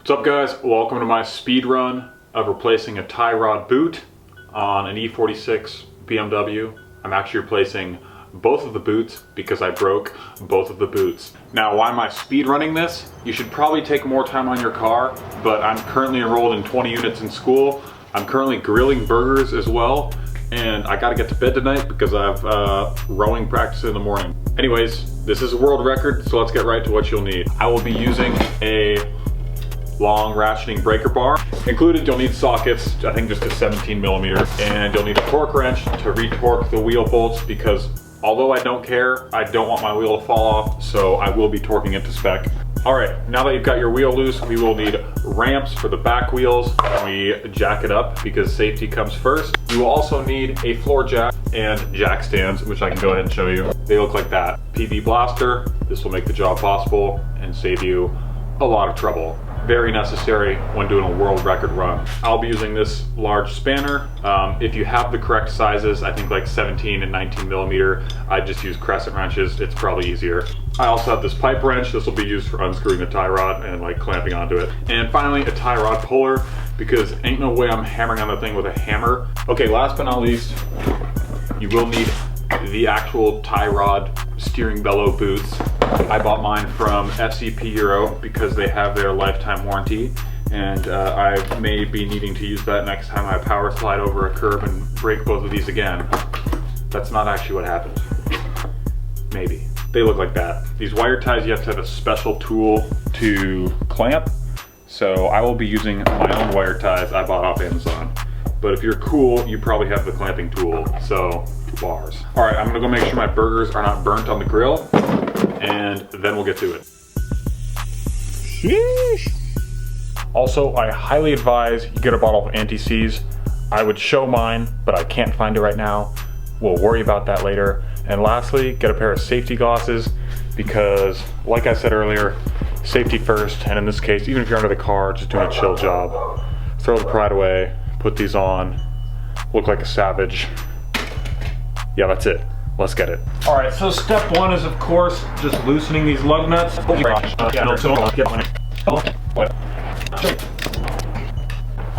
What's up guys, welcome to my speed run of replacing a tie rod boot on an E46 BMW. I'm actually replacing both of the boots because I broke both of the boots. Now why am I speed running this? You should probably take more time on your car, but I'm currently enrolled in 20 units in school. I'm currently grilling burgers as well, and I gotta get to bed tonight because I have rowing practice in the morning. Anyways, this is a world record, so let's get right to what you'll need. I will be using a long ratcheting breaker bar. Included, you'll need sockets, I think just a 17 millimeter, and you'll need a torque wrench to retorque the wheel bolts because although I don't care, I don't want my wheel to fall off, so I will be torquing it to spec. All right, now that you've got your wheel loose, we will need ramps for the back wheels. We jack it up because safety comes first. You will also need a floor jack and jack stands, which I can go ahead and show you. They look like that. PV blaster, this will make the job possible and save you a lot of trouble. Very necessary when doing a world record run. I'll be using this large spanner. If you have the correct sizes, I think like 17 and 19 millimeter, I just use crescent wrenches. It's probably easier. I also have this pipe wrench. This will be used for unscrewing the tie rod and like clamping onto it. And finally, a tie rod puller because ain't no way I'm hammering on the thing with a hammer. Okay, last but not least, you will need the actual tie rod steering bellow boots. I bought mine from SCP Euro because they have their lifetime warranty, and I may be needing to use that next time I power slide over a curb and break both of these again. That's not actually what happened. Maybe. They look like that. These wire ties, you have to have a special tool to clamp, so I will be using my own wire ties I bought off Amazon. But if you're cool, you probably have the clamping tool, so bars. All right, I'm gonna go make sure my burgers are not burnt on the grill, and then we'll get to it. Sheesh. Also, I highly advise you get a bottle of anti-seize. I would show mine, but I can't find it right now. We'll worry about that later. And lastly, get a pair of safety glasses because, like I said earlier, safety first, and in this case, even if you're under the car, just doing a chill job. Throw the pride away, put these on, look like a savage. Yeah, that's it. Let's get it. All right, so step one is, of course, just loosening these lug nuts. All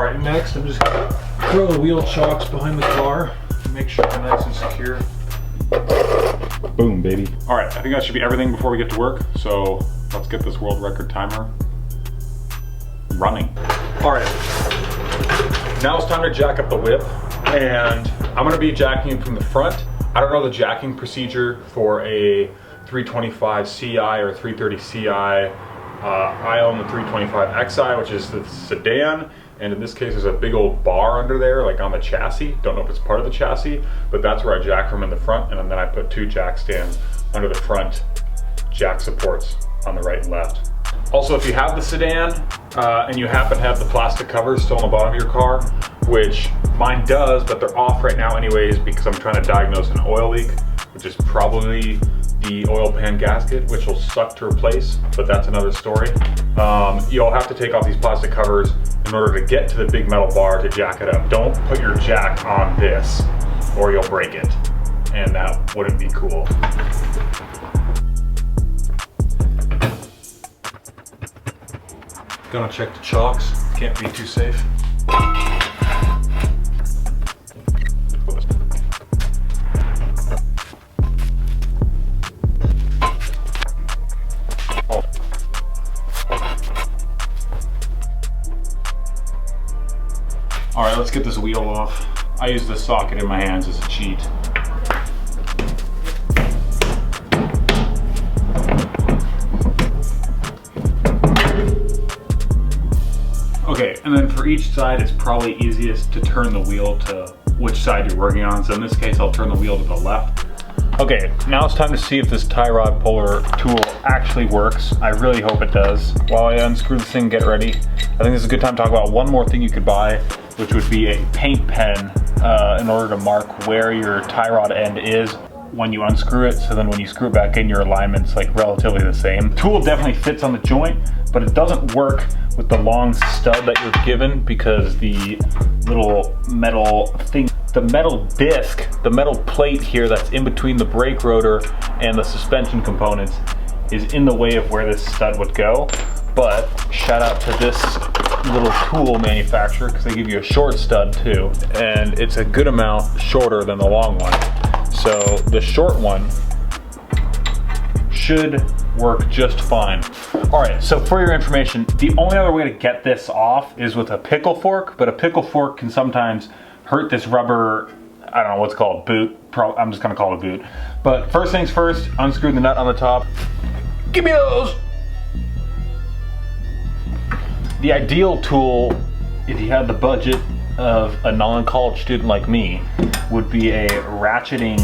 right, next I'm just gonna throw the wheel chocks behind the car, make sure they're nice and secure. Boom, baby. All right, I think that should be everything before we get to work. So let's get this world record timer running. All right, now it's time to jack up the whip, and I'm gonna be jacking it from the front. I don't know the jacking procedure for a 325 Ci or 330 Ci. I own the 325 Xi, which is the sedan, and in this case there's a big old bar under there, like on the chassis. Don't know if it's part of the chassis, but that's where I jack from in the front, and then I put two jack stands under the front jack supports on the right and left. Also, if you have the sedan and you happen to have the plastic covers still on the bottom of your car, which mine does, but they're off right now anyways because I'm trying to diagnose an oil leak, which is probably the oil pan gasket, which will suck to replace, but that's another story. You'll have to take off these plastic covers in order to get to the big metal bar to jack it up. Don't put your jack on this or you'll break it, and that wouldn't be cool. Gonna check the chocks, can't be too safe. All right, let's get this wheel off. I use this socket in my hands as a cheat. Okay, and then for each side, it's probably easiest to turn the wheel to which side you're working on. So in this case, I'll turn the wheel to the left. Okay, now it's time to see if this tie rod puller tool actually works. I really hope it does. While I unscrew this thing, get ready. I think this is a good time to talk about one more thing you could buy, which would be a paint pen in order to mark where your tie rod end is when you unscrew it, so then when you screw it back in, your alignment's like relatively the same. The tool definitely fits on the joint, but it doesn't work with the long stud that you're given because the little metal thing, the metal disc, the metal plate here that's in between the brake rotor and the suspension components is in the way of where this stud would go. But shout out to this little tool manufacturer because they give you a short stud too. And it's a good amount shorter than the long one. So the short one should work just fine. All right, so for your information, the only other way to get this off is with a pickle fork, but a pickle fork can sometimes hurt this rubber, I don't know what's called, boot. I'm just gonna call it a boot. But first things first, unscrew the nut on the top. Give me those! The ideal tool, if you had the budget of a non-college student like me, would be a ratcheting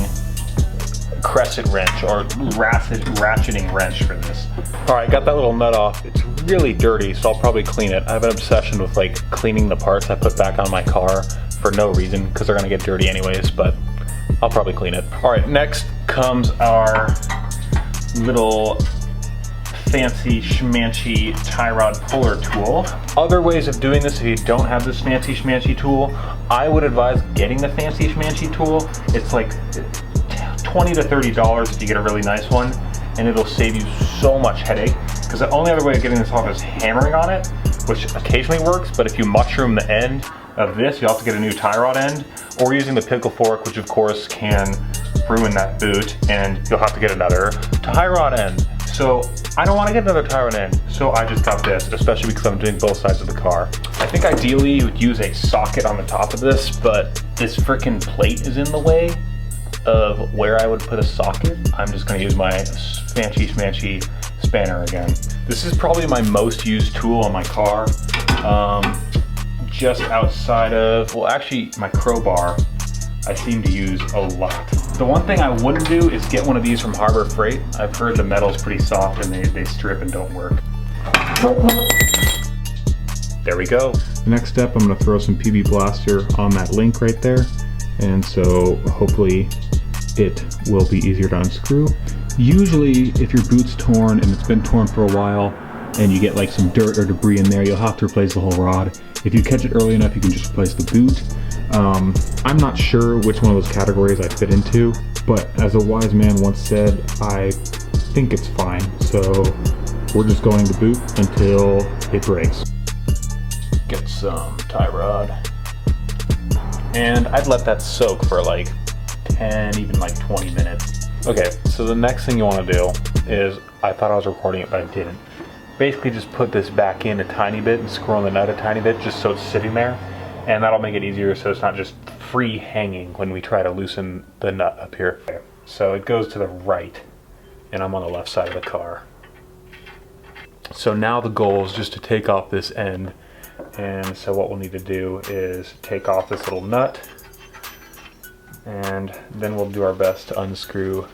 crescent wrench or ratcheting wrench for this. All right, got that little nut off. It's really dirty, so I'll probably clean it. I have an obsession with like cleaning the parts I put back on my car for no reason, because they're gonna get dirty anyways, but I'll probably clean it. All right, next comes our little fancy schmancy tie rod puller tool. Other ways of doing this, if you don't have this fancy schmancy tool, I would advise getting the fancy schmancy tool. It's like $20 to $30 if you get a really nice one, and it'll save you so much headache, because the only other way of getting this off is hammering on it, which occasionally works, but if you mushroom the end of this, you'll have to get a new tie rod end, or using the pickle fork, which of course can ruin that boot, and you'll have to get another tie rod end. So I don't want to get another tie rod end, so I just got this, especially because I'm doing both sides of the car. I think ideally you would use a socket on the top of this, but this frickin' plate is in the way of where I would put a socket. I'm just gonna use my fancy schmancy spanner again. This is probably my most used tool on my car. Just outside of, well actually my crowbar, I seem to use a lot. The one thing I wouldn't do is get one of these from Harbor Freight. I've heard the metal's pretty soft and they strip and don't work. There we go. The next step, I'm gonna throw some PB Blaster on that link right there. And so hopefully it will be easier to unscrew. Usually if your boot's torn and it's been torn for a while and you get like some dirt or debris in there, you'll have to replace the whole rod. If you catch it early enough, you can just replace the boot. I'm not sure which one of those categories I fit into, but as a wise man once said, I think it's fine. So we're just going to boot until it breaks. Get some tie rod. And I'd let that soak for like 10, even like 20 minutes. Okay, so the next thing you want to do is, I thought I was recording it, but I didn't. Basically just put this back in a tiny bit and screw on the nut a tiny bit just so it's sitting there. And that'll make it easier so it's not just free hanging when we try to loosen the nut up here. So it goes to the right, and I'm on the left side of the car. So now the goal is just to take off this end. And so what we'll need to do is take off this little nut, and then we'll do our best to unscrew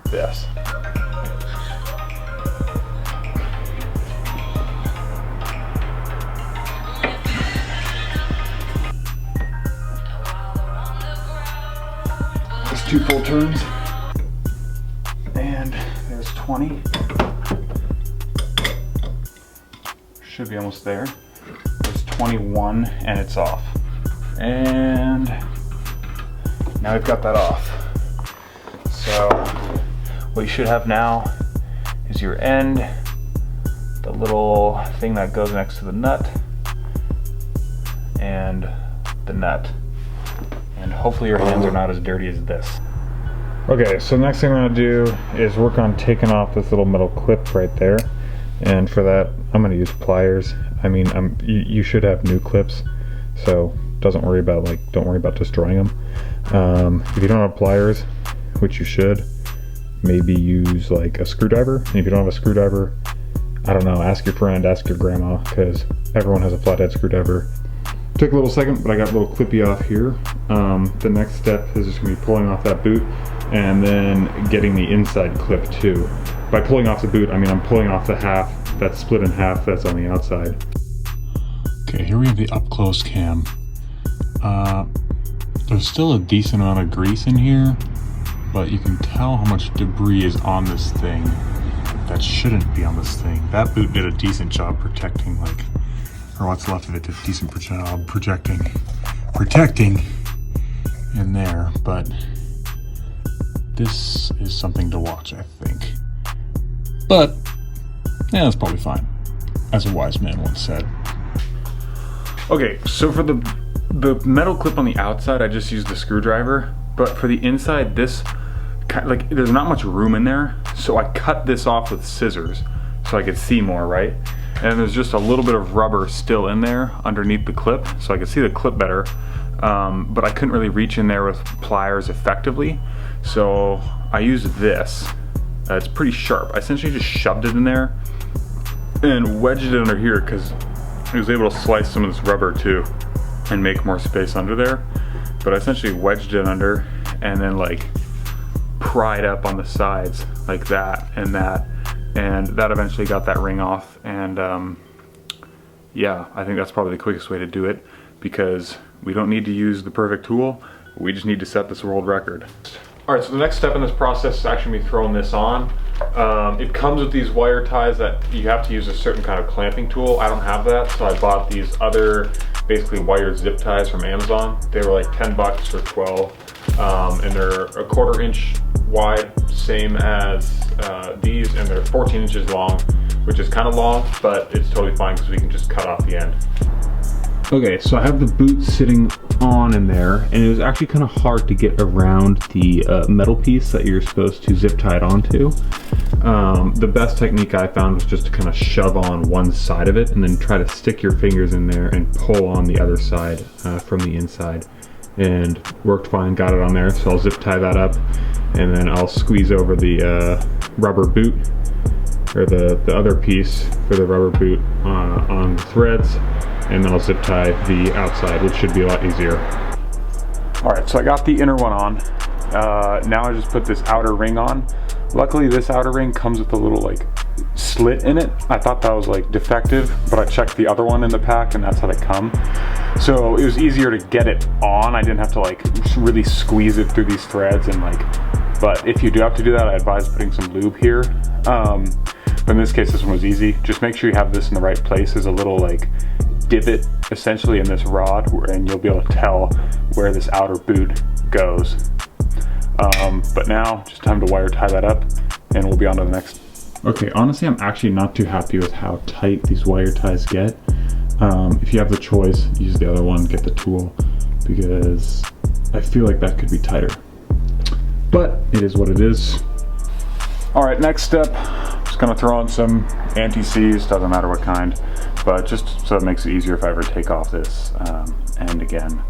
this. Just 2 full turns, and there's 20. Should be almost there. There's 21 and it's off. And now we've got that off. So what you should have now is your end, the little thing that goes next to the nut, and the nut. And hopefully your hands are not as dirty as this. Okay, so next thing I'm gonna do is work on taking off this little metal clip right there. And for that, I'm gonna use pliers. I mean, you should have new clips, so don't worry about destroying them. If you don't have pliers, which you should, maybe use like a screwdriver. And if you don't have a screwdriver, I don't know, ask your friend, ask your grandma, because everyone has a flathead screwdriver. Took a little second, but I got a little clippy off here. The next step is just gonna be pulling off that boot and then getting the inside clip too. By pulling off the boot, I mean I'm pulling off the half that's split in half that's on the outside. Okay, here we have the up close cam. There's still a decent amount of grease in here, but you can tell how much debris is on this thing that shouldn't be on this thing. That boot did a decent job protecting, like, or what's left of it did a decent job protecting in there, but this is something to watch, I think. But Yeah, that's probably fine, as a wise man once said. Okay, so for the metal clip on the outside, I just used the screwdriver, but for the inside, this, like, there's not much room in there, so I cut this off with scissors so I could see more, right? And there's just a little bit of rubber still in there underneath the clip, so I could see the clip better, but I couldn't really reach in there with pliers effectively, so I used this. It's pretty sharp. I essentially just shoved it in there and wedged it under here because I was able to slice some of this rubber too and make more space under there. But I essentially wedged it under and then like pried up on the sides like that, and that eventually got that ring off. And yeah, I think that's probably the quickest way to do it, because we don't need to use the perfect tool, we just need to set this world record. All right, so the next step in this process is actually me throwing this on. It comes with these wire ties that you have to use a certain kind of clamping tool. I don't have that, so I bought these other basically wired zip ties from Amazon. They were like 10 bucks for 12, and they're a 1/4 inch wide, same as these, and they're 14 inches long, which is kind of long, but it's totally fine because we can just cut off the end. Okay, so I have the boot sitting on in there, and it was actually kind of hard to get around the metal piece that you're supposed to zip tie it onto. The best technique I found was just to kind of shove on one side of it and then try to stick your fingers in there and pull on the other side from the inside. And worked fine, got it on there, so I'll zip tie that up, and then I'll squeeze over the rubber boot, or the other piece for the rubber boot on the threads, and then I'll zip tie the outside, which should be a lot easier. All right, so I got the inner one on. Now I just put this outer ring on. Luckily this outer ring comes with a little like slit in it. I thought that was like defective, but I checked the other one in the pack and that's how they come. So it was easier to get it on. I didn't have to like really squeeze it through these threads and like, but if you do have to do that, I advise putting some lube here. But in this case, this one was easy. Just make sure you have this in the right place. There's a little like divot essentially in this rod, and you'll be able to tell where this outer boot goes. But now, just time to wire tie that up, and we'll be on to the next. Okay, honestly, I'm actually not too happy with how tight these wire ties get. If you have the choice, use the other one, get the tool, because I feel like that could be tighter. But it is what it is. All right, next step, just gonna throw on some anti-seize, doesn't matter what kind, but just so it makes it easier if I ever take off this end again.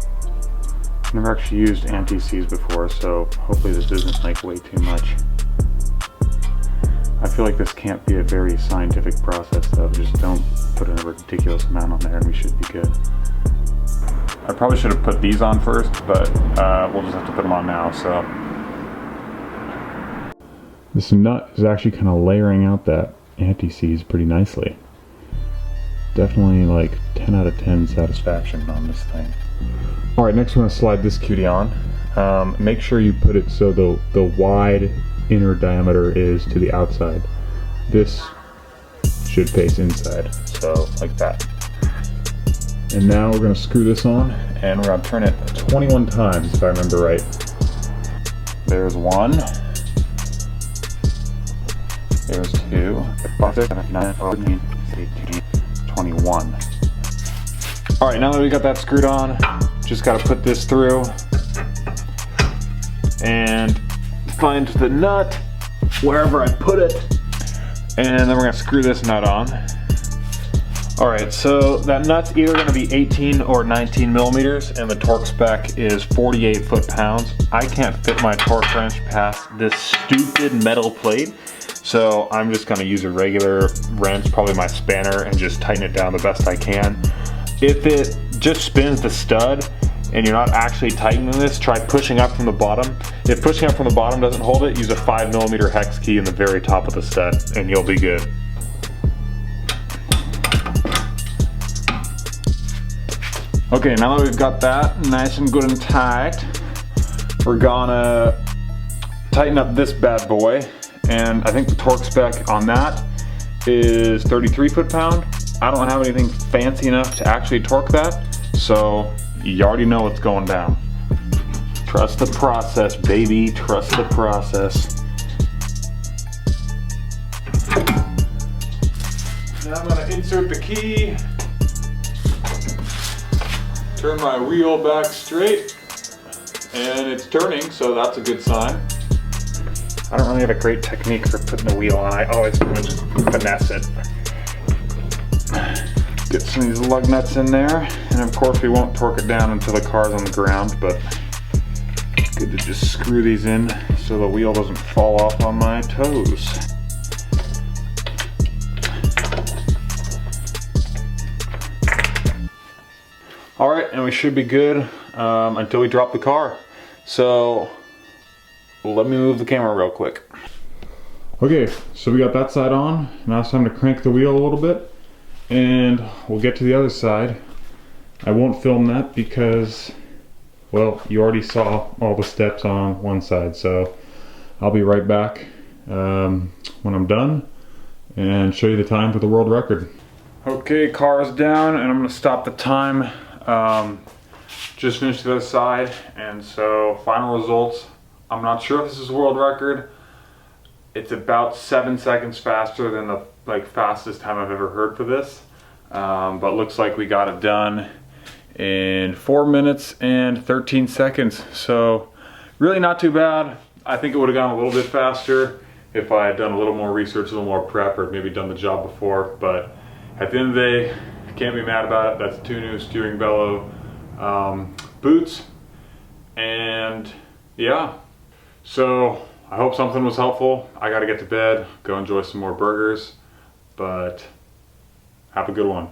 I've never actually used anti-seize before, so hopefully this isn't like way too much. I feel like this can't be a very scientific process though, just don't put in a ridiculous amount on there and we should be good. I probably should have put these on first, but we'll just have to put them on now, so. This nut is actually kind of layering out that anti-seize pretty nicely. Definitely like 10 out of 10 satisfaction on this thing. All right, next we're gonna slide this cutie on. Make sure you put it so the wide inner diameter is to the outside. This should face inside, so like that. And now we're gonna screw this on, and we're gonna turn it 21 times if I remember right. There's one. There's 2, 5, 6, 7, 9, 14, 18, 21. All right, now that we got that screwed on, just gotta put this through and find the nut wherever I put it, and then we're gonna screw this nut on. All right, so that nut's either gonna be 18 or 19 millimeters, and the torque spec is 48 foot-pounds. I can't fit my torque wrench past this stupid metal plate, so I'm just gonna use a regular wrench, probably my spanner, and just tighten it down the best I can. If it just spins the stud and you're not actually tightening this, try pushing up from the bottom. If pushing up from the bottom doesn't hold it, use a 5mm hex key in the very top of the stud and you'll be good. Okay, now that we've got that nice and good and tight, we're gonna tighten up this bad boy. And I think the torque spec on that is 33 foot-pound. I don't have anything fancy enough to actually torque that, so you already know what's going down. Trust the process, baby, trust the process. Now I'm gonna insert the key, turn my wheel back straight, and it's turning, so that's a good sign. I don't really have a great technique for putting the wheel on. I always kind of just finesse it. Get some of these lug nuts in there, and of course we won't torque it down until the car's on the ground, but good to just screw these in so the wheel doesn't fall off on my toes. All right, and we should be good until we drop the car. So let me move the camera real quick. Okay, so we got that side on. Now it's time to crank the wheel a little bit, and we'll get to the other side. I won't film that because, well, you already saw all the steps on one side, so I'll be right back when I'm done and show you the time for the world record. Okay, car is down, and I'm gonna stop the time. Just finished the other side, and so final results. I'm not sure if this is world record. It's about 7 seconds faster than the fastest time I've ever heard for this, but looks like we got it done in 4 minutes and 13 seconds. So really not too bad. I think it would have gone a little bit faster if I had done a little more research, a little more prep, or maybe done the job before. But at the end of the day, can't be mad about it. That's 2 new steering Bellow boots, and yeah. So I hope something was helpful. I gotta get to bed, go enjoy some more burgers, but have a good one.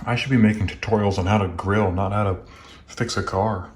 I should be making tutorials on how to grill, not how to fix a car.